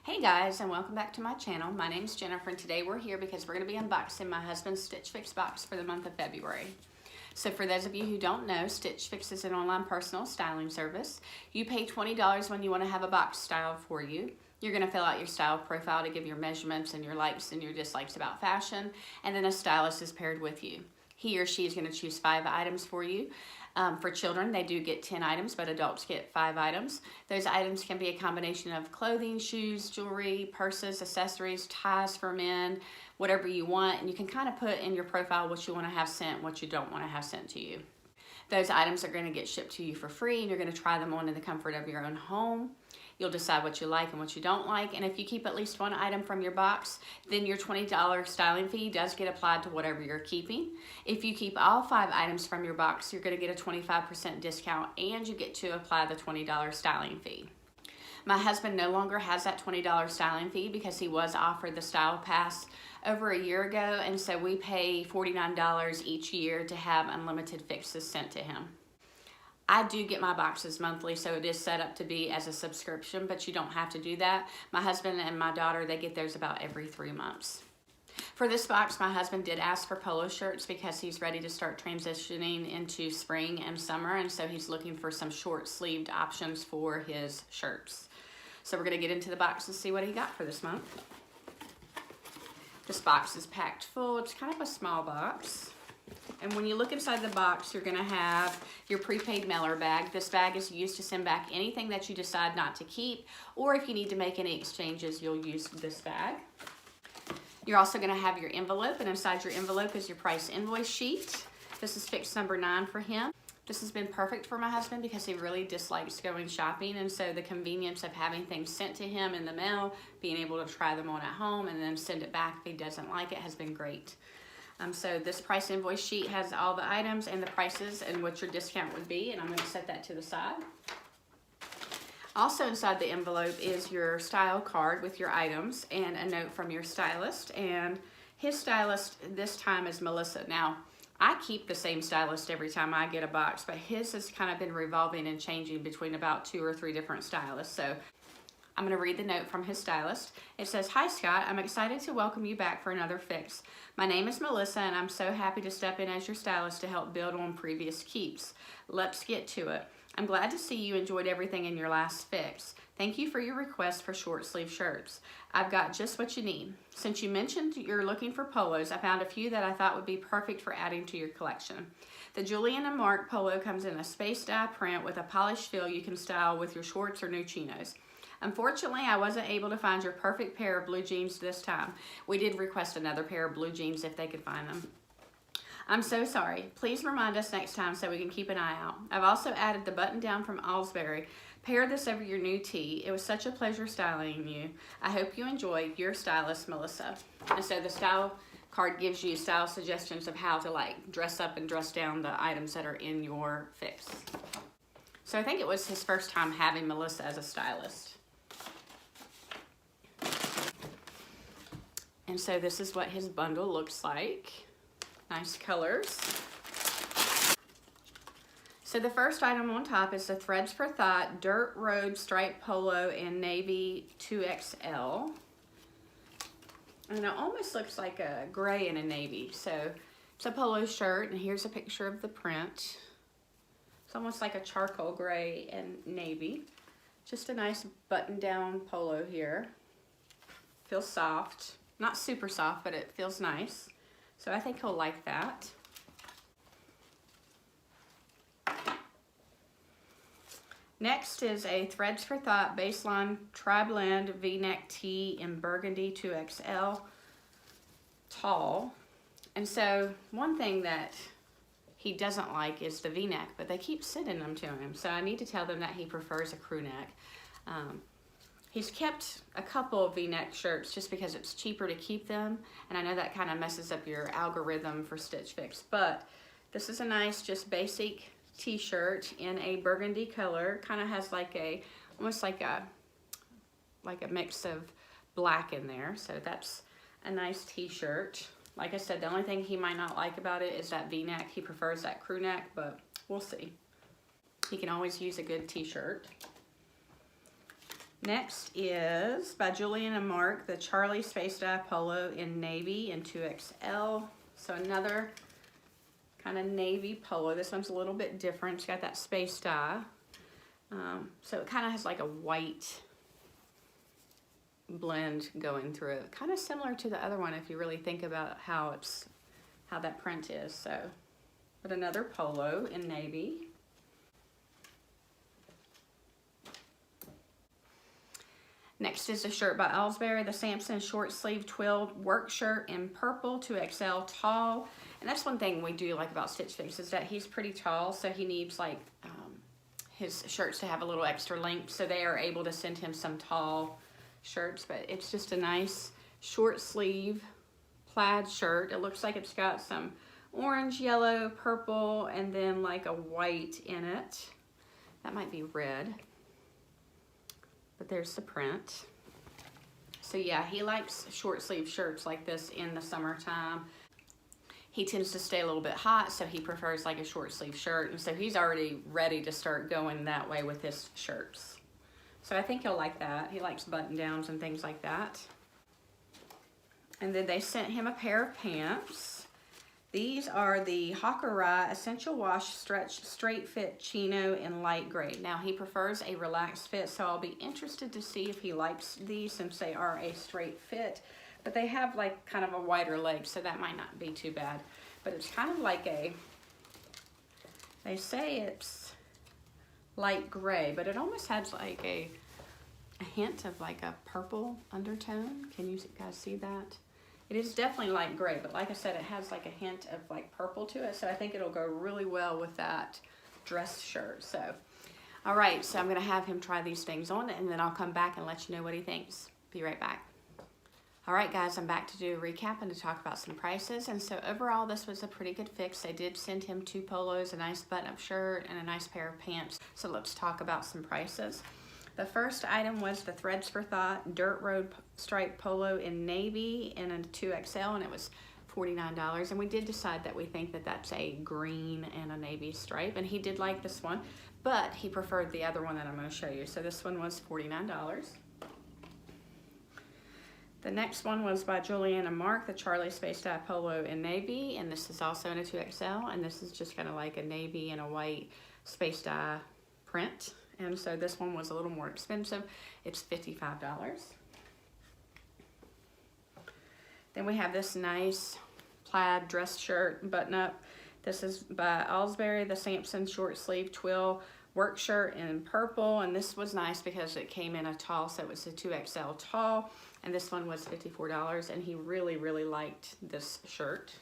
Hey guys, and welcome back to my channel. My name is Jennifer, and today we're here because we're going to be unboxing my husband's Stitch Fix box for the month of February. So for those of you who don't know, Stitch Fix is an online personal styling service. You pay $20 when you want to have a box styled for you. You're going to fill out your style profile to give your measurements and your likes and your dislikes about fashion, and then a stylist is paired with you. He or she is going to choose 5 items for you. For children, they do get 10 items, but adults get 5 items. Those items can be a combination of clothing, shoes, jewelry, purses, accessories, ties for men, whatever you want. And you can kind of put in your profile what you want to have sent, what you don't want to have sent to you. Those items are going to get shipped to you for free, and you're going to try them on in the comfort of your own home. You'll decide what you like and what you don't like, and if you keep at least 1 item from your box, then your $20 styling fee does get applied to whatever you're keeping. If you keep all 5 items from your box, you're going to get a 25% discount, and you get to apply the $20 styling fee. My husband no longer has that $20 styling fee because he was offered the Style Pass over a year ago, and so we pay $49 each year to have unlimited fixes sent to him. I do get my boxes monthly, so it is set up to be as a subscription, but you don't have to do that. My husband and my daughter, they get theirs about every 3 months. For this box, my husband did ask for polo shirts because he's ready to start transitioning into spring and summer, and so he's looking for some short-sleeved options for his shirts. So we're going to get into the box and see what he got for this month. This box is packed full. It's kind of a small box. And when you look inside the box, you're going to have your prepaid mailer bag. This bag is used to send back anything that you decide not to keep, or if you need to make any exchanges, you'll use this bag. You're also going to have your envelope, and inside your envelope is your price invoice sheet. This is fix number 9 for him. This has been perfect for my husband because he really dislikes going shopping, and so the convenience of having things sent to him in the mail, being able to try them on at home and then send it back if he doesn't like it, has been great. So this price invoice sheet has all the items and the prices and what your discount would be, and I'm going to set that to the side. Also inside the envelope is your style card with your items and a note from your stylist, and his stylist this time is Melissa. Now, I keep the same stylist every time I get a box, but his has kind of been revolving and changing between about 2 or 3 different stylists. So I'm going to read the note from his stylist. It says, "Hi Scott, I'm excited to welcome you back for another fix. My name is Melissa, and I'm so happy to step in as your stylist to help build on previous keeps. Let's get to it. I'm glad to see you enjoyed everything in your last fix. Thank you for your request for short sleeve shirts. I've got just what you need. Since you mentioned you're looking for polos, I found a few that I thought would be perfect for adding to your collection. The Julian and Mark polo comes in a Spacedye print with a polished feel you can style with your shorts or new chinos. Unfortunately, I wasn't able to find your perfect pair of blue jeans this time. We did request another pair of blue jeans if they could find them. I'm so sorry. Please remind us next time so we can keep an eye out. I've also added the button down from Alesbury. Pair this over your new tee. It was such a pleasure styling you. I hope you enjoy. Your stylist, Melissa." And so the style card gives you style suggestions of how to like dress up and dress down the items that are in your fix. So I think it was his first time having Melissa as a stylist. And so this is what his bundle looks like. Nice colors. So the first item on top is the Threads for Thought Dirt Road Striped Polo in Navy 2XL. And it almost looks like a gray and a navy. So it's a polo shirt, and here's a picture of the print. It's almost like a charcoal gray and navy. Just a nice button-down polo here. Feels soft. Not super soft, but it feels nice. So I think he'll like that. Next is a Threads for Thought Baseline Triblend V-neck tee in Burgundy 2XL tall. And so one thing that he doesn't like is the V-neck, but they keep sending them to him. So I need to tell them that he prefers a crew neck. He's kept a couple of V-neck shirts just because it's cheaper to keep them, and I know that kind of messes up your algorithm for Stitch Fix, but this is a nice, just basic t-shirt in a burgundy color. Kind of has like a, almost like a mix of black in there, so that's a nice t-shirt. Like I said, the only thing he might not like about it is that V-neck. He prefers that crew neck, but we'll see. He can always use a good t-shirt. Next is by Julian and Mark, the Charlie Spacedye Polo in navy in 2XL. So another kind of navy polo. This one's a little bit different. It's got that space dye. So it kind of has like a white blend going through it. Kind of similar to the other one if you really think about how that print is. So, but another polo in navy. Next is a shirt by Alesbury, the Samson short sleeve twill work shirt in purple, 2XL tall. And that's one thing we do like about Stitch Fix is that he's pretty tall, so he needs like his shirts to have a little extra length, so they are able to send him some tall shirts. But it's just a nice short sleeve plaid shirt. It looks like it's got some orange, yellow, purple, and then like a white in it. That might be red. But there's the print. So yeah, he likes short sleeve shirts like this in the summertime. He tends to stay a little bit hot, so he prefers like a short sleeve shirt. And so he's already ready to start going that way with his shirts. So I think he'll like that. He likes button downs and things like that. And then they sent him a pair of pants. These are the Hawkerai Essential Wash Stretch Straight Fit Chino in light gray. Now he prefers a relaxed fit, so I'll be interested to see if he likes these since they are a straight fit. But they have like kind of a wider leg, so that might not be too bad. But it's kind of like they say it's light gray, but it almost has like a hint of like a purple undertone. Can you guys see that? It is definitely light gray, but like I said, it has like a hint of like purple to it, so I think it'll go really well with that dress shirt. So, all right, so I'm gonna have him try these things on, and then I'll come back and let you know what he thinks. Be right back. All right, guys, I'm back to do a recap and to talk about some prices. And so overall, this was a pretty good fix. They did send him 2 polos, a nice button-up shirt, and a nice pair of pants. So let's talk about some prices. The first item was the Threads for Thought Dirt Road Stripe Polo in navy in a 2XL, and it was $49. And we did decide that we think that that's a green and a navy stripe, and he did like this one, but he preferred the other one that I'm going to show you. So this one was $49. The next one was by Julian and Mark, the Charlie Spacedye Polo in navy, and this is also in a 2XL, and this is just kind of like a navy and a white Spacedye print. And so this one was a little more expensive. It's $55. Then we have this nice plaid dress shirt button up. This is by Alesbury, the Samson short sleeve twill work shirt in purple. And this was nice because it came in a tall, so it was a 2XL tall. And this one was $54, and he really, really liked this shirt.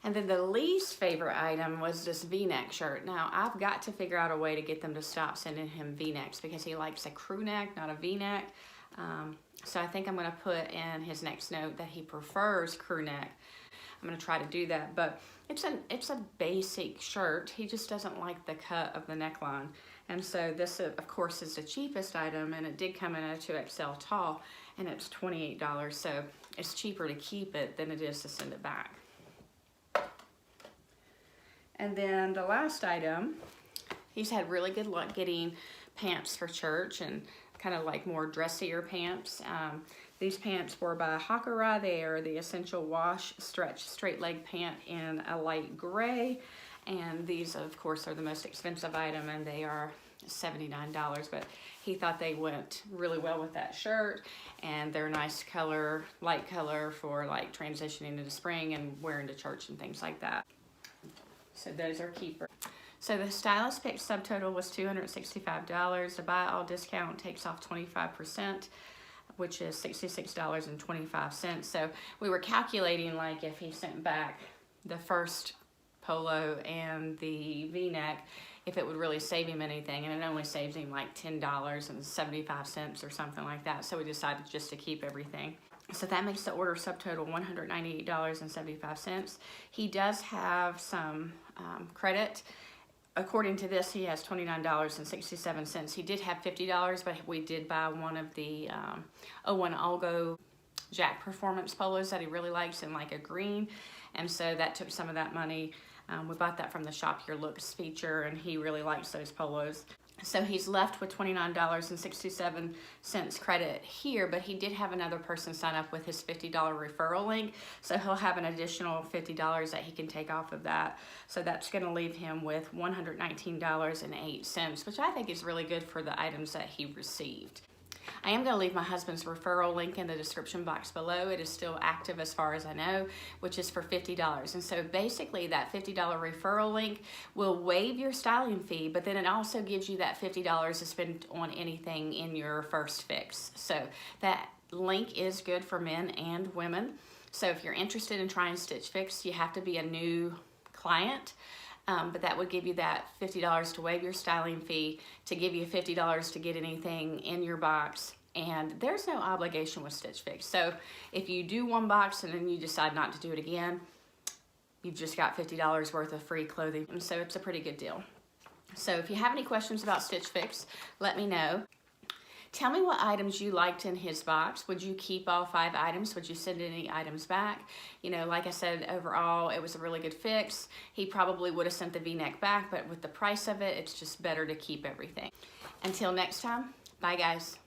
And then the least favorite item was this V-neck shirt. Now, I've got to figure out a way to get them to stop sending him V-necks because he likes a crew neck, not a V-neck. So I think I'm gonna put in his next note that he prefers crew neck. I'm gonna try to do that, but it's a basic shirt. He just doesn't like the cut of the neckline. And so this, of course, is the cheapest item, and it did come in a 2XL tall, and it's $28. So it's cheaper to keep it than it is to send it back. And then the last item, he's had really good luck getting pants for church and kind of like more dressier pants. These pants were by Hawkerai. They are the Essential Wash Stretch Straight Leg Pant in a light gray. And these, of course, are the most expensive item, and they are $79. But he thought they went really well with that shirt, and they're nice color, light color for like transitioning into spring and wearing to church and things like that. So those are keepers. So the Stylist Pick subtotal was $265. The buy all discount takes off 25%, which is $66.25. So we were calculating like if he sent back the first polo and the V-neck, if it would really save him anything, and it only saves him like $10.75 or something like that. So we decided just to keep everything. So that makes the order subtotal $198.75. He does have some credit. According to this, he has $29.67. He did have $50, but we did buy one of the 01 Algo Jack Performance polos that he really likes in like a green. And so that took some of that money. We bought that from the Shop Your Looks feature, and he really likes those polos. So he's left with $29.67 credit here, but he did have another person sign up with his $50 referral link. So he'll have an additional $50 that he can take off of that. So that's gonna leave him with $119.08, which I think is really good for the items that he received. I am going to leave my husband's referral link in the description box below. It is still active as far as I know, which is for $50. And so basically that $50 referral link will waive your styling fee, but then it also gives you that $50 to spend on anything in your first fix. So that link is good for men and women. So if you're interested in trying Stitch Fix, you have to be a new client. But that would give you that $50 to waive your styling fee, to give you $50 to get anything in your box, and there's no obligation with Stitch Fix. So if you do one box and then you decide not to do it again, you've just got $50 worth of free clothing, and so it's a pretty good deal. So if you have any questions about Stitch Fix, let me know. Tell me what items you liked in his box. Would you keep all 5 items? Would you send any items back? You know, like I said, overall, it was a really good fix. He probably would have sent the V-neck back, but with the price of it, it's just better to keep everything. Until next time, bye guys.